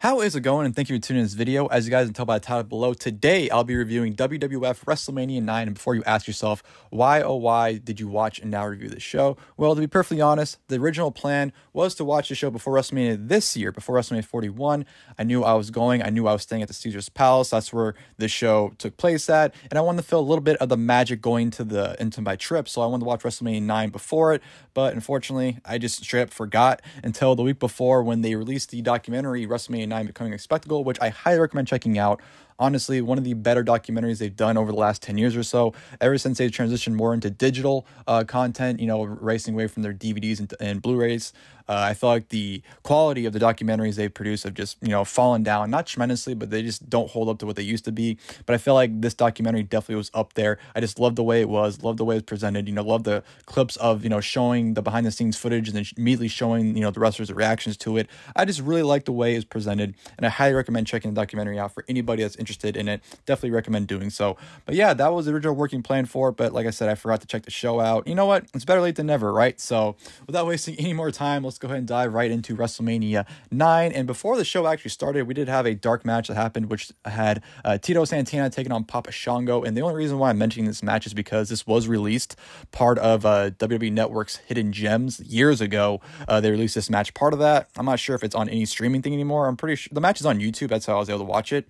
How is it going? And thank you for tuning in this video. As you guys can tell by the title below, today I'll be reviewing WWF WrestleMania IX. And before you ask yourself, why, oh why did you watch and now review this show? Well, to be perfectly honest, the original plan was to watch the show before WrestleMania this year, before WrestleMania 41. I knew I was going. I knew I was staying at the Caesars Palace. That's where the show took place at. And I wanted to feel a little bit of the magic going into my trip. So I wanted to watch WrestleMania IX before it. But unfortunately, I just straight up forgot until the week before when they released the documentary WrestleMania IX Becoming a Spectacle, which I highly recommend checking out. Honestly, one of the better documentaries they've done over the last 10 years or so, ever since they've transitioned more into digital content, racing away from their DVDs and Blu-rays. I feel like the quality of the documentaries they've produced have just, fallen down, not tremendously, but they just don't hold up to what they used to be. But I feel like this documentary definitely was up there. I just love the way it was, love the way it was presented, love the clips of, showing the behind the scenes footage and then immediately showing, the wrestlers' reactions to it. I just really like the way it's presented, and I highly recommend checking the documentary out for anybody that's interested in it. Definitely recommend doing so. But yeah, that was the original working plan for it. But like I said, I forgot to check the show out. You know what? It's better late than never, right? So without wasting any more time, let's go ahead and dive right into WrestleMania 9. And before the show actually started, we did have a dark match that happened, which had Tito Santana taking on Papa Shango. And the only reason why I'm mentioning this match is because this was released part of WWE Network's Hidden Gems years ago. They released this match, part of that. I'm not sure if it's on any streaming thing anymore. I'm pretty sure the match is on YouTube. That's how I was able to watch it.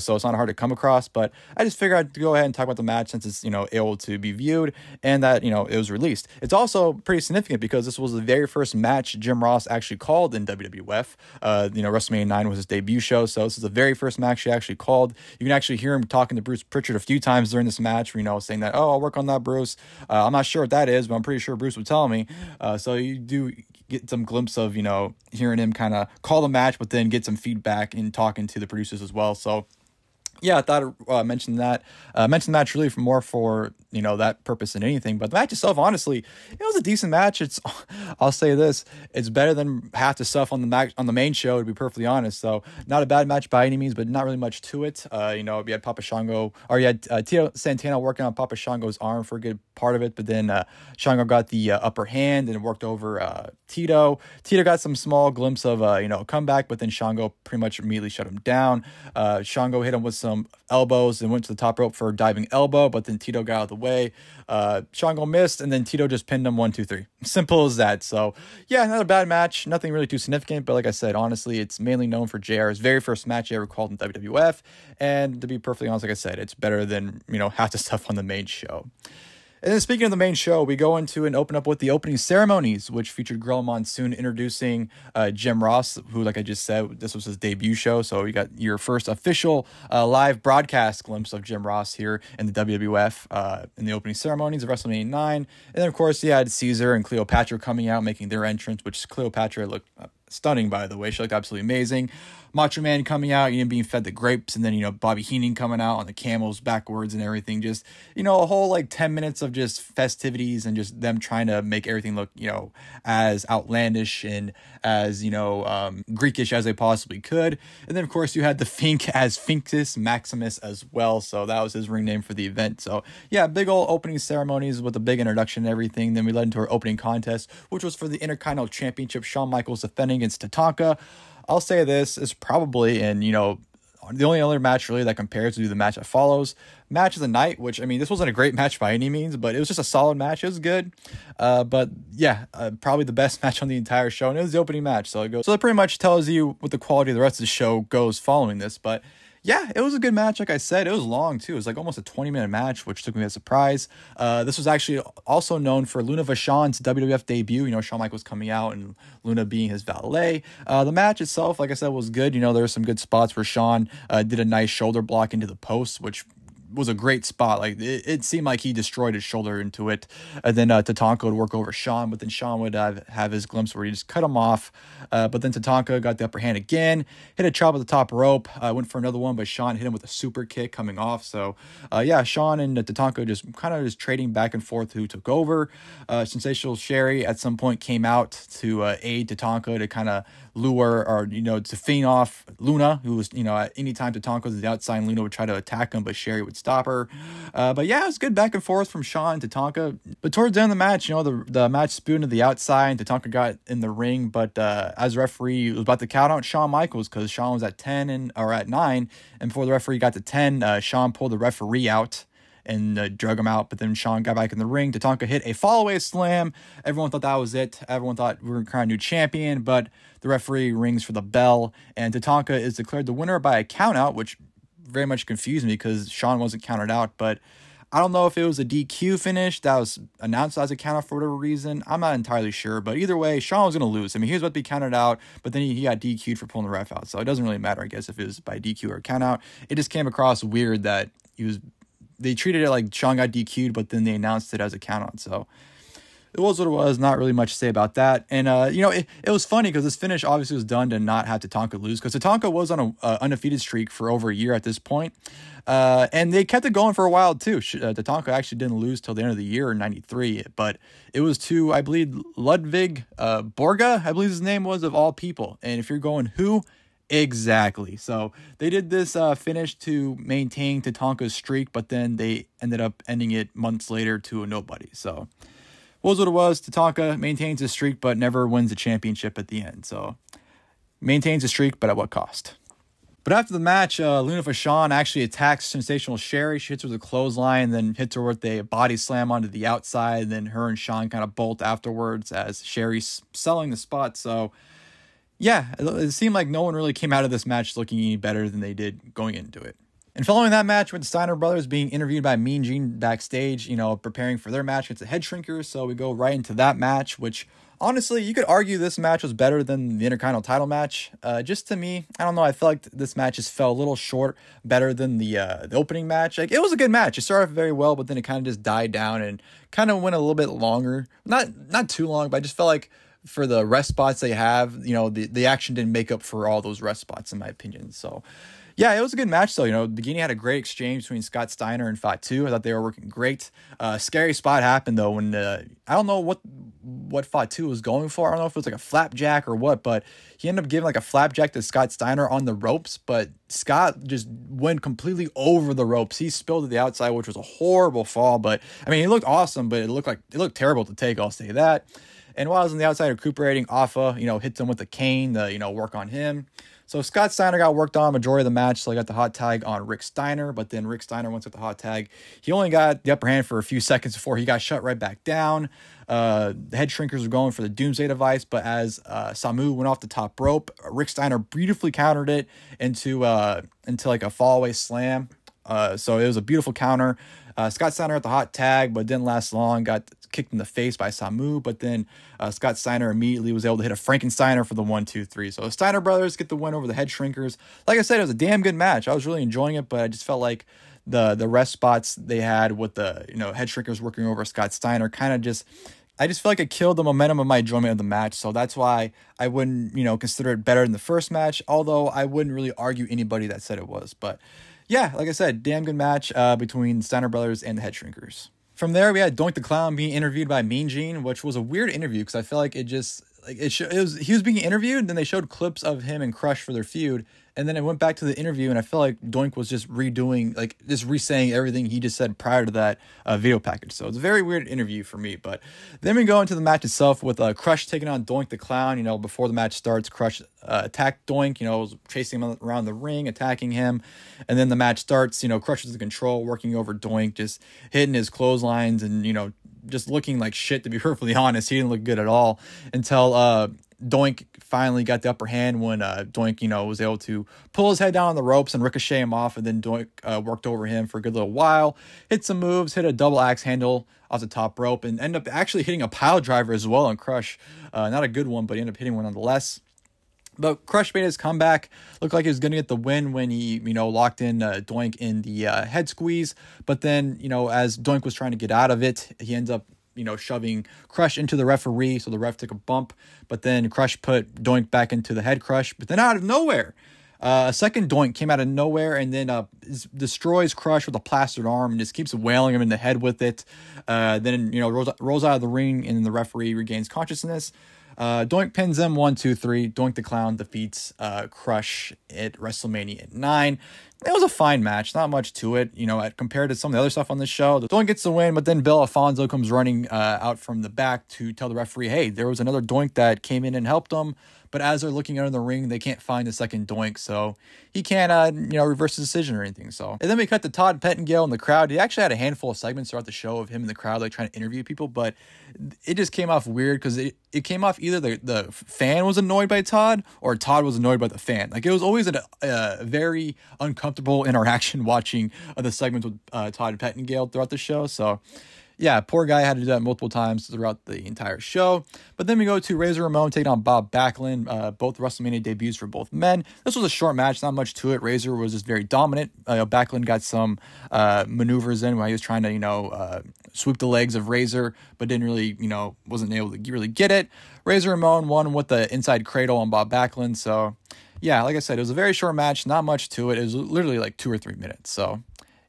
So it's not hard to come across. But I just figured I'd go ahead and talk about the match since it's able to be viewed and that it was released. It's also pretty significant because this was the very first match Jim Ross actually called in WWF. WrestleMania 9 was his debut show, so this is the very first match he actually called. You can actually hear him talking to Bruce Pritchard a few times during this match, saying that, oh, I'll work on that, Bruce. I'm not sure what that is, but I'm pretty sure Bruce would tell me. So you do get some glimpse of, hearing him kind of call the match, but then get some feedback in talking to the producers as well. So yeah, I thought I mentioned that. Mentioned the match really more for, that purpose than anything. But the match itself, honestly, it was a decent match. I'll say this, it's better than half the stuff on the main show, to be perfectly honest. So not a bad match by any means, but not really much to it. You had Papa Shango, or you had Tito Santana working on Papa Shango's arm for a good part of it. But then Shango got the upper hand and worked over Tito. Tito got some small glimpse of, a comeback, but then Shango pretty much immediately shut him down. Shango hit him with some elbows and went to the top rope for a diving elbow, but then Tito got out of the way. Shango missed, and then Tito just pinned him 1, 2, 3. Simple as that. So yeah, not a bad match, nothing really too significant, but like I said, honestly, it's mainly known for JR's very first match he ever called in WWF, and to be perfectly honest, like I said, it's better than half the stuff on the main show. And then speaking of the main show, we go into and open up with the opening ceremonies, which featured Gorilla Monsoon introducing Jim Ross, who, like I just said, this was his debut show. So you got your first official live broadcast glimpse of Jim Ross here in the WWF in the opening ceremonies of WrestleMania 9. And then, of course, you had Caesar and Cleopatra coming out, making their entrance, which Cleopatra looked stunning, by the way. She looked absolutely amazing. Macho Man coming out, being fed the grapes, and then, Bobby Heenan coming out on the camels backwards and everything. Just, a whole, 10 minutes of just festivities and just them trying to make everything look, as outlandish and as, Greekish as they possibly could. And then, of course, you had the Fink as Fincus Maximus as well. So that was his ring name for the event. So, yeah, big old opening ceremonies with a big introduction and everything. Then we led into our opening contest, which was for the Intercontinental Championship. Shawn Michaels defending against Tatanka. I'll say this is probably, and the only other match really that compares to the match that follows. Match of the night, which, this wasn't a great match by any means, but it was just a solid match. It was good. But yeah, probably the best match on the entire show, and it was the opening match. So that pretty much tells you what the quality of the rest of the show goes following this. But yeah, it was a good match. Like I said, it was long too. It was almost a 20-minute match, which took me as a surprise. This was actually also known for Luna Vachon's WWF debut. Shawn Michaels coming out and Luna being his valet. The match itself, like I said, was good. There were some good spots where Shawn did a nice shoulder block into the post, which was a great spot. It seemed like he destroyed his shoulder into it. And then Tatanka would work over Shawn, but then Shawn would have his glimpse where he just cut him off. But then Tatanka got the upper hand again, hit a chop at the top rope, went for another one, but Shawn hit him with a super kick coming off. So yeah, Shawn and Tatanka just kind of trading back and forth who took over. Sensational Sherry at some point came out to aid Tatanka to kind of lure or, to feign off Luna, who was, at any time Tatanka was the outside, Luna would try to attack him, but Sherry would stop her. But yeah, it was good back and forth from Shawn and Tatanka. But towards the end of the match, the match spewed to the outside, and Tatanka got in the ring. But as referee was about to count out Shawn Michaels, because Shawn was at 10 or at 9, and before the referee got to 10, Shawn pulled the referee out and drug him out. But then Shawn got back in the ring. Tatanka hit a fallaway slam. Everyone thought that was it. Everyone thought we were crowned new champion, but the referee rings for the bell, and Tatanka is declared the winner by a countout, which very much confused me because Shawn wasn't counted out. But I don't know if it was a DQ finish that was announced as a countout for whatever reason. I'm not entirely sure, but either way, Shawn was going to lose. I mean, he was about to be counted out, but then he got DQ'd for pulling the ref out, so it doesn't really matter, I guess, if it was by DQ or countout. It just came across weird that they treated it like Shawn got DQ'd, but then they announced it as a countout. So it was what it was. Not really much to say about that. And, it was funny because this finish obviously was done to not have Tatanka lose, because Tatanka was on an undefeated streak for over a year at this point. And they kept it going for a while, too. Tatanka actually didn't lose till the end of the year in 93, but it was to, I believe, Ludwig Borga, I believe his name was, of all people. And if you're going, who? Exactly. So they did this finish to maintain Tatanka's streak, but then they ended up ending it months later to a nobody. So was what it was. Tatanka maintains his streak, but never wins the championship at the end. So maintains a streak, but at what cost? But after the match, Luna Vachon actually attacks Sensational Sherry. She hits her with a clothesline, then hits her with a body slam onto the outside. And then her and Shawn kind of bolt afterwards as Sherry's selling the spot. So yeah, it seemed like no one really came out of this match looking any better than they did going into it. And following that match with the Steiner brothers being interviewed by Mean Gene backstage, preparing for their match against the Headshrinkers. So we go right into that match, which honestly, you could argue this match was better than the Intercontinental title match. Just to me, I don't know, I feel like this match just fell a little short, better than the opening match. Like, it was a good match. It started off very well, but then it kind of just died down and kind of went a little bit longer. Not too long, but I just felt like for the rest spots they have, the action didn't make up for all those rest spots, in my opinion. So yeah, it was a good match, though. The beginning had a great exchange between Scott Steiner and Fatu. I thought they were working great. Scary spot happened, though, when I don't know what Fatu was going for. I don't know if it was like a flapjack or what, but he ended up giving like a flapjack to Scott Steiner on the ropes, but Scott just went completely over the ropes. He spilled to the outside, which was a horrible fall, but I mean, he looked awesome, but it looked terrible to take, I'll say that. And while I was on the outside recuperating, Alpha, hits him with a cane to, work on him. So Scott Steiner got worked on majority of the match, so I got the hot tag on Rick Steiner, but then Rick Steiner, once with the hot tag, he only got the upper hand for a few seconds before he got shut right back down. The Headshrinkers were going for the Doomsday device, but as Samu went off the top rope, Rick Steiner beautifully countered it into like a fallaway slam. So it was a beautiful counter. Scott Steiner got the hot tag, but didn't last long. Got kicked in the face by Samu, but then Scott Steiner immediately was able to hit a Frankensteiner for the 1-2-3. So the Steiner brothers get the win over the Headshrinkers. Like I said, it was a damn good match. I was really enjoying it, but I just felt like the rest spots they had with the Headshrinkers working over Scott Steiner kind of just, I just feel like it killed the momentum of my enjoyment of the match. So that's why I wouldn't consider it better than the first match, although I wouldn't really argue anybody that said it was. But yeah, like I said, damn good match between Steiner brothers and the Headshrinkers. From there, we had Doink the Clown being interviewed by Mean Gene, which was a weird interview because I feel like he was being interviewed, and then they showed clips of him and Crush for their feud, and then it went back to the interview, and I feel like Doink was just re-saying everything he just said prior to that video package. So it's a very weird interview for me. But then we go into the match itself with Crush taking on Doink the Clown. Before the match starts, Crush attacked Doink, was chasing him around the ring, attacking him. And then the match starts, Crush is in control, working over Doink, just hitting his clotheslines and, just looking like shit, to be perfectly honest. He didn't look good at all until Doink finally got the upper hand when Doink, was able to pull his head down on the ropes and ricochet him off, and then Doink worked over him for a good little while, hit some moves, hit a double axe handle off the top rope, and ended up actually hitting a pile driver as well on Crush. Not a good one, but he ended up hitting one nonetheless. But Crush made his comeback. Looked like he was going to get the win when he, locked in Doink in the head squeeze. But then, as Doink was trying to get out of it, he ends up, shoving Crush into the referee. So the ref took a bump. But then Crush put Doink back into the head crush. But then out of nowhere, a second Doink came out of nowhere and then destroys Crush with a plastered arm and just keeps wailing him in the head with it. Then, rolls out of the ring, and then the referee regains consciousness. Doink pins him 1, 2, 3. Doink the Clown defeats Crush at WrestleMania 9. It was a fine match, not much to it, compared to some of the other stuff on the show. Doink gets the win, but then Bill Alfonso comes running out from the back to tell the referee, hey, there was another Doink that came in and helped him. But as they're looking under the ring, they can't find the second Doink, so he can't, reverse the decision or anything. So, and then we cut to Todd Pettengill in the crowd. He actually had a handful of segments throughout the show of him in the crowd, like trying to interview people, but it just came off weird because it came off either the fan was annoyed by Todd or Todd was annoyed by the fan. Like, it was always a very uncomfortable interaction watching the segments with Todd Pettengill throughout the show. So, yeah, poor guy had to do that multiple times throughout the entire show. But then we go to Razor Ramon taking on Bob Backlund, both WrestleMania debuts for both men. This was a short match, not much to it. Razor was just very dominant. Backlund got some maneuvers in while he was trying to, swoop the legs of Razor, but didn't really, wasn't able to really get it. Razor Ramon won with the inside cradle on Bob Backlund. So, yeah, like I said, it was a very short match, not much to it. It was literally like 2 or 3 minutes. So,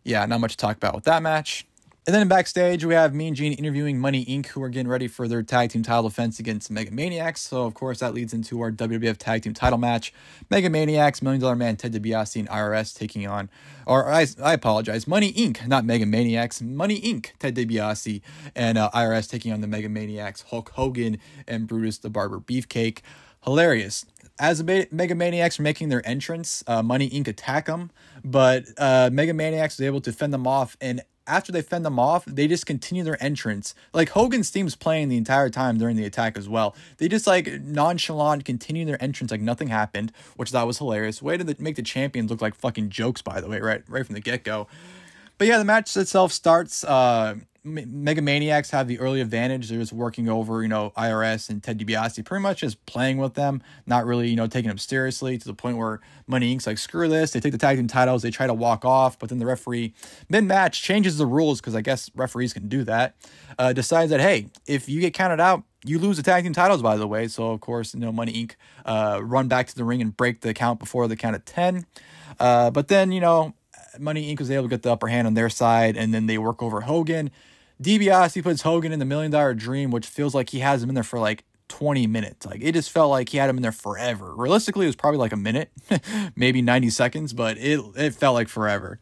yeah, not much to talk about with that match. And then backstage, we have Mean Gene interviewing Money Inc., who are getting ready for their tag team title defense against Mega-Maniacs. So, of course, that leads into our WWF tag team title match. Mega-Maniacs, $1 Million Man Ted DiBiase, and IRS taking on, or I apologize, Money Inc., not Mega-Maniacs, Money Inc., Ted DiBiase, and IRS taking on the Mega-Maniacs, Hulk Hogan, and Brutus the Barber Beefcake. Hilarious. As the Mega-Maniacs are making their entrance, Money Inc. attack them, but Mega-Maniacs was able to fend them off, and after they fend them off, they just continue their entrance. Like, Hogan's theme's playing the entire time during the attack as well. They just, nonchalant continue their entrance like nothing happened, which I thought was hilarious. Way to make the champions look like fucking jokes, by the way, right from the get-go. But yeah, the match itself starts. Mega-Maniacs have the early advantage. They're just working over, IRS and Ted DiBiase, pretty much just playing with them, not really, taking them seriously, to the point where Money Inc.'s like, screw this. They take the tag team titles. They try to walk off, but then the referee, mid-match, changes the rules, because I guess referees can do that, decides that, hey, if you get counted out, you lose the tag team titles, by the way. So, of course, Money Inc. Run back to the ring and break the count before the count of 10. But then, Money Inc. was able to get the upper hand on their side, and then they work over Hogan. DiBiase puts Hogan in the $1 Million Dream, which feels like he has him in there for like 20 minutes. Like, it just felt like he had him in there forever. Realistically, it was probably like a minute, maybe 90 seconds, but it felt like forever.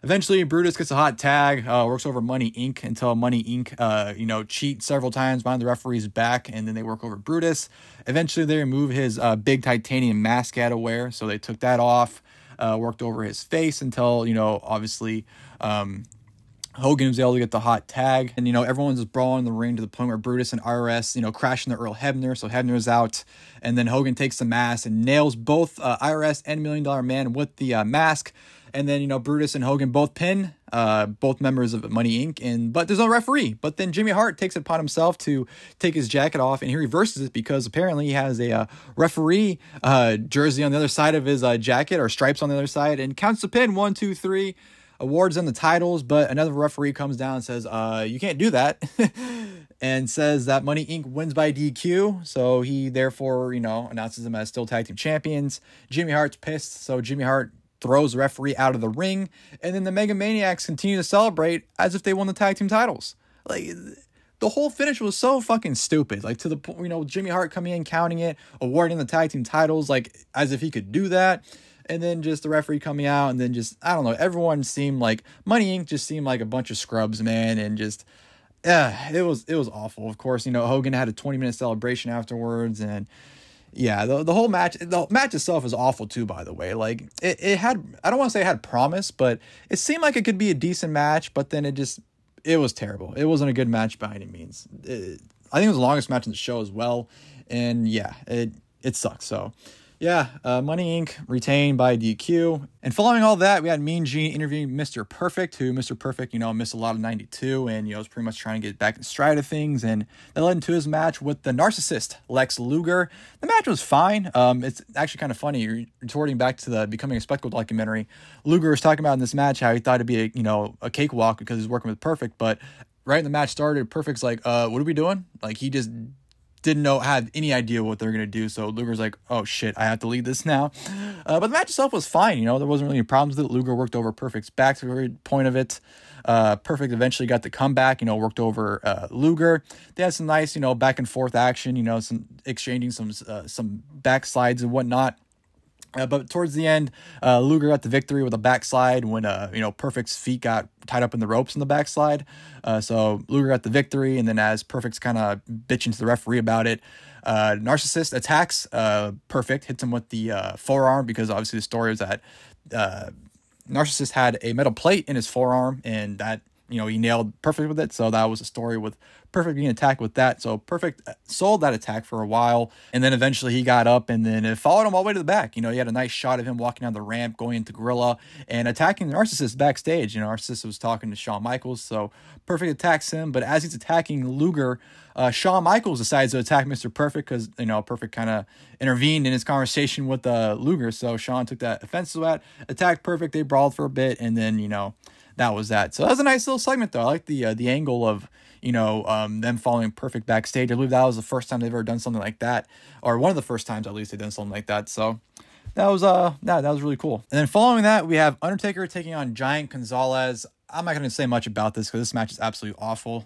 Eventually, Brutus gets a hot tag, works over Money Inc. until Money Inc. Cheat several times behind the referee's back, and then they work over Brutus. Eventually, they remove his big titanium mask he had to wear, so they took that off, worked over his face until, obviously, Hogan was able to get the hot tag, and everyone's just brawling in the ring to the point where Brutus and IRS crash into Earl Hebner, so Hebner's out, and then Hogan takes the mask and nails both IRS and $1 Million Man with the mask, and then Brutus and Hogan both pin both members of Money Inc. But there's no referee. But then Jimmy Hart takes it upon himself to take his jacket off, and he reverses it because apparently he has a referee jersey on the other side of his jacket, or stripes on the other side, and counts the pin 1, 2, 3. Awards them the titles, but another referee comes down and says, you can't do that, and says that Money Inc. wins by DQ, so he therefore, announces them as still tag team champions. Jimmy Hart's pissed, so Jimmy Hart throws the referee out of the ring, and then the Mega-Maniacs continue to celebrate as if they won the tag team titles. Like, the whole finish was so fucking stupid, like, to the point, Jimmy Hart coming in, counting it, awarding the tag team titles, like, as if he could do that. And then just the referee coming out, and then just, I don't know, everyone seemed like, Money Inc. just seemed like a bunch of scrubs, man, and just, it was awful. Of course, Hogan had a 20-minute celebration afterwards, and yeah, the whole match, the match itself is awful too, by the way. Like, it had, I don't want to say it had promise, but it seemed like it could be a decent match, but then it was terrible. It wasn't a good match by any means. I think it was the longest match in the show as well, and yeah, it sucks, so... Yeah, Money Inc. retained by DQ. And following all that, we had Mean Gene interviewing Mr. Perfect, who Mr. Perfect, missed a lot of 92 and, was pretty much trying to get back in stride of things. And that led into his match with the Narcissist, Lex Luger. The match was fine. It's actually kind of funny. Retorting back to the Becoming a Spectacle documentary, Luger was talking about in this match how he thought it'd be a cakewalk because he's working with Perfect. But right when the match started, Perfect's like, what are we doing? Like, he just didn't have any idea what they're going to do. So Luger's like, oh shit, I have to lead this now. But the match itself was fine. There wasn't really any problems with it. Luger worked over Perfect's back to the very point of it. Perfect eventually got the comeback, worked over Luger. They had some nice, back and forth action, some exchanging some backslides and whatnot. But towards the end, Luger got the victory with a backslide when, Perfect's feet got tied up in the ropes in the backslide. So Luger got the victory, and then as Perfect's kind of bitching to the referee about it, Narcissist attacks Perfect, hits him with the forearm, because obviously the story is that Narcissist had a metal plate in his forearm, and that, he nailed Perfect with it. So that was a story with Perfect being attacked with that. So Perfect sold that attack for a while, and then eventually he got up, and then it followed him all the way to the back. He had a nice shot of him walking down the ramp, going into Gorilla, and attacking the Narcissist backstage. Narcissist was talking to Shawn Michaels, so Perfect attacks him, but as he's attacking Luger, Shawn Michaels decides to attack Mr. Perfect, because, Perfect kind of intervened in his conversation with Luger, so Shawn took that offense to that, attacked Perfect, they brawled for a bit, and then, that was that. So that was a nice little segment, though. I like the angle of, them following Perfect backstage. I believe that was the first time they've ever done something like that, or one of the first times at least they've done something like that. So that was that was really cool. And then following that, we have Undertaker taking on Giant Gonzalez. I'm not going to say much about this because this match is absolutely awful.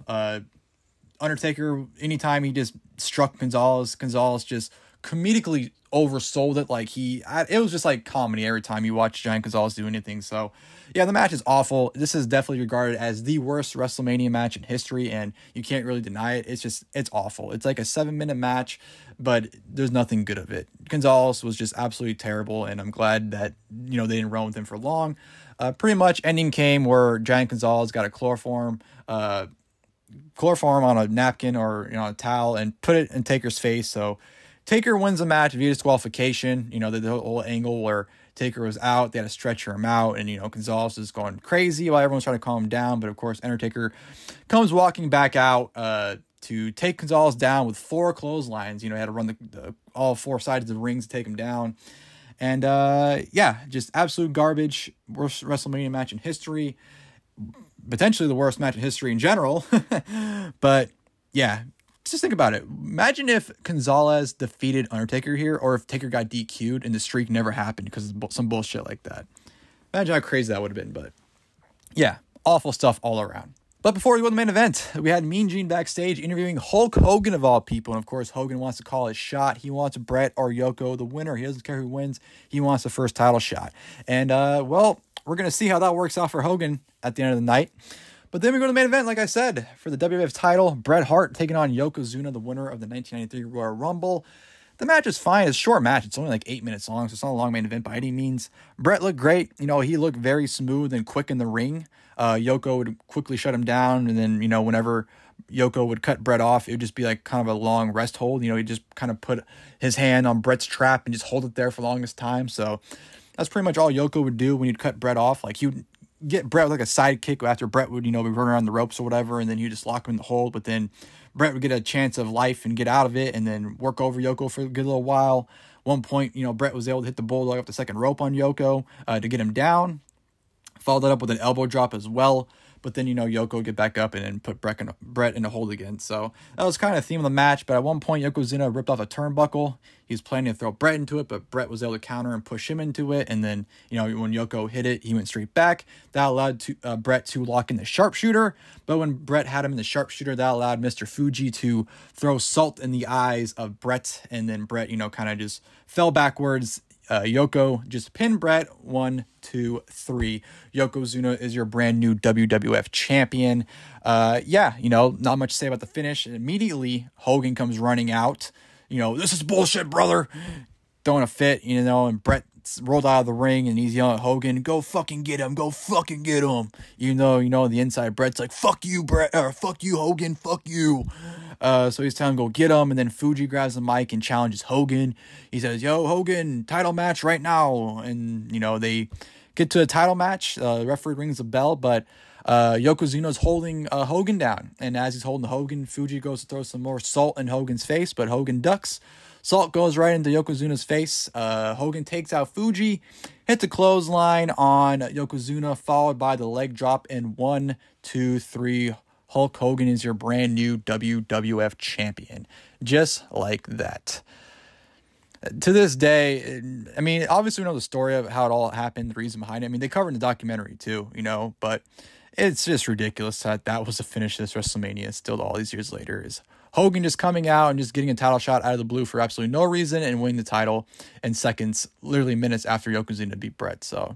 Undertaker, anytime he just struck Gonzalez just comedically oversold it. Like it was just like comedy every time you watch Giant Gonzalez do anything. So yeah, the match is awful. This is definitely regarded as the worst WrestleMania match in history, and you can't really deny it. It's awful. It's like a 7-minute match, but there's nothing good of it. Gonzalez was just absolutely terrible, and I'm glad that, they didn't run with him for long. Pretty much ending came where Giant Gonzalez got a chloroform on a napkin or, a towel and put it in Taker's face. So Taker wins the match via disqualification. The whole angle where Taker was out, they had to stretcher him out, and, Gonzalez is going crazy while everyone's trying to calm him down. But, of course, Undertaker comes walking back out to take Gonzalez down with 4 clotheslines. He had to run all 4 sides of the rings to take him down. And, yeah, just absolute garbage. Worst WrestleMania match in history. Potentially the worst match in history in general. But, yeah. Just think about it. Imagine if Gonzalez defeated Undertaker here, or if Taker got DQ'd and the streak never happened because of some bullshit like that. Imagine how crazy that would have been. But yeah, awful stuff all around. But before we go to the main event, we had Mean Gene backstage interviewing Hulk Hogan of all people. And of course, Hogan wants to call his shot. He wants Bret or Yoko the winner. He doesn't care who wins. He wants the first title shot. And well, we're going to see how that works out for Hogan at the end of the night. But then we go to the main event, like I said, for the WWF title, Bret Hart taking on Yokozuna, the winner of the 1993 Royal Rumble. The match is fine. It's a short match. It's only like 8 minutes long, so it's not a long main event by any means. Bret looked great. He looked very smooth and quick in the ring. Yoko would quickly shut him down, and then, whenever Yoko would cut Bret off, it would just be like kind of a long rest hold. He'd just kind of put his hand on Bret's trap and just hold it there for the longest time. So that's pretty much all Yoko would do when he'd cut Bret off. Like, he would get Bret with like a sidekick after Bret would, be running around the ropes or whatever, and then you just lock him in the hold, but then Bret would get a chance of life and get out of it and then work over Yoko for a good little while. One point, Bret was able to hit the Bulldog up the second rope on Yoko to get him down. Followed that up with an elbow drop as well. But then, Yoko would get back up and then put Bret in a hold again. So that was kind of the theme of the match. But at one point, Yokozuna ripped off a turnbuckle. He was planning to throw Bret into it, but Bret was able to counter and push him into it. And then, when Yoko hit it, he went straight back. That allowed Bret to lock in the sharpshooter. But when Bret had him in the sharpshooter, that allowed Mr. Fuji to throw salt in the eyes of Bret. And then Bret, kind of just fell backwards. Yoko just pinned Bret. 1, 2, 3. Yokozuna is your brand new WWF champion. Yeah, not much to say about the finish. And immediately, Hogan comes running out. This is bullshit, brother. Throwing a fit, and Bret rolled out of the ring and he's yelling at Hogan, go fucking get him, go fucking get him. Even though, on the inside, Bret's like, fuck you, Bret, or fuck you, Hogan, fuck you. So he's telling him, go get him, and then Fuji grabs the mic and challenges Hogan. He says, yo, Hogan, title match right now. And, they get to a title match. The referee rings the bell, but Yokozuna's holding Hogan down. And as he's holding Hogan, Fuji goes to throw some more salt in Hogan's face, but Hogan ducks. Salt goes right into Yokozuna's face. Hogan takes out Fuji, hits a clothesline on Yokozuna, followed by the leg drop in 1, 2, 3. Hulk Hogan is your brand new WWF champion. Just like that. To this day, I mean, obviously we know the story of how it all happened, the reason behind it. I mean, they covered in the documentary too, you know, but it's just ridiculous that that was the finish of this WrestleMania still all these years later. Is Hogan just coming out and just getting a title shot out of the blue for absolutely no reason and winning the title in seconds, literally minutes after Yokozuna beat Bret. So,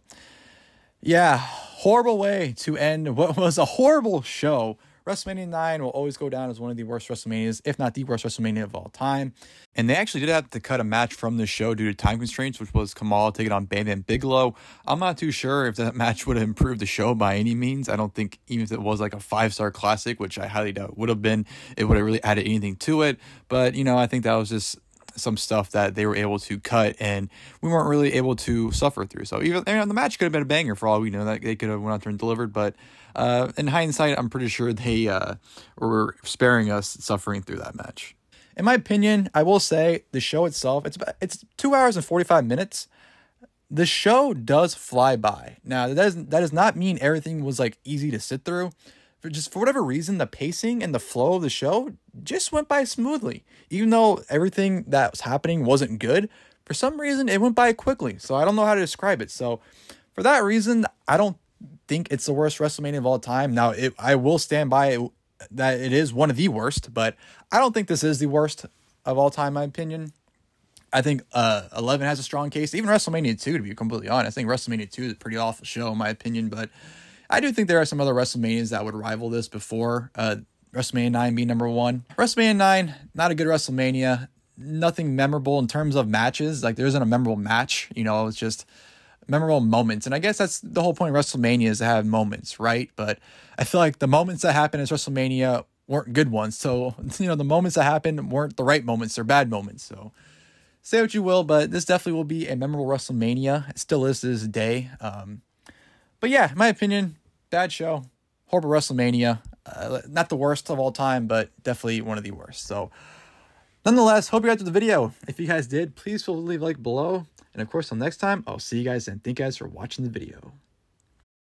yeah, horrible way to end what was a horrible show. WrestleMania 9 will always go down as one of the worst WrestleManias, if not the worst WrestleMania of all time. And they actually did have to cut a match from the show due to time constraints, which was Kamala taking on Bam Bam Bigelow. I'm not too sure if that match would have improved the show by any means. I don't think even if it was like a 5-star classic, which I highly doubt would have been, it would have really added anything to it. But, you know, I think that was just some stuff that they were able to cut and we weren't really able to suffer through. So even the match could have been a banger for all we know, that they could have went out there and delivered. But in hindsight, I'm pretty sure they were sparing us suffering through that match. In my opinion, I will say the show itself, it's 2 hours and 45 minutes. The show does fly by. Now, that does not mean everything was like easy to sit through. For whatever reason, the pacing and the flow of the show just went by smoothly. Even though everything that was happening wasn't good, for some reason, it went by quickly. So I don't know how to describe it. So for that reason, I don't think it's the worst WrestleMania of all time. Now, I will stand by it, that it is one of the worst, but I don't think this is the worst of all time, in my opinion. I think 11 has a strong case. Even WrestleMania 2, to be completely honest. I think WrestleMania 2 is a pretty awful show, in my opinion, but I do think there are some other WrestleManias that would rival this before WrestleMania 9 being number 1. WrestleMania 9, not a good WrestleMania. Nothing memorable in terms of matches. Like, there isn't a memorable match. You know, it's just memorable moments. And I guess that's the whole point of WrestleMania, is to have moments, right? But I feel like the moments that happened at WrestleMania weren't good ones. So, you know, the moments that happened weren't the right moments. They're bad moments. So, say what you will, but this definitely will be a memorable WrestleMania. It still is to this day. But yeah, in my opinion, bad show, horrible WrestleMania. Not the worst of all time, but definitely one of the worst. So, nonetheless, hope you guys enjoyed the video. If you guys did, please feel free to leave a like below. And of course, until next time, I'll see you guys and thank you guys for watching the video.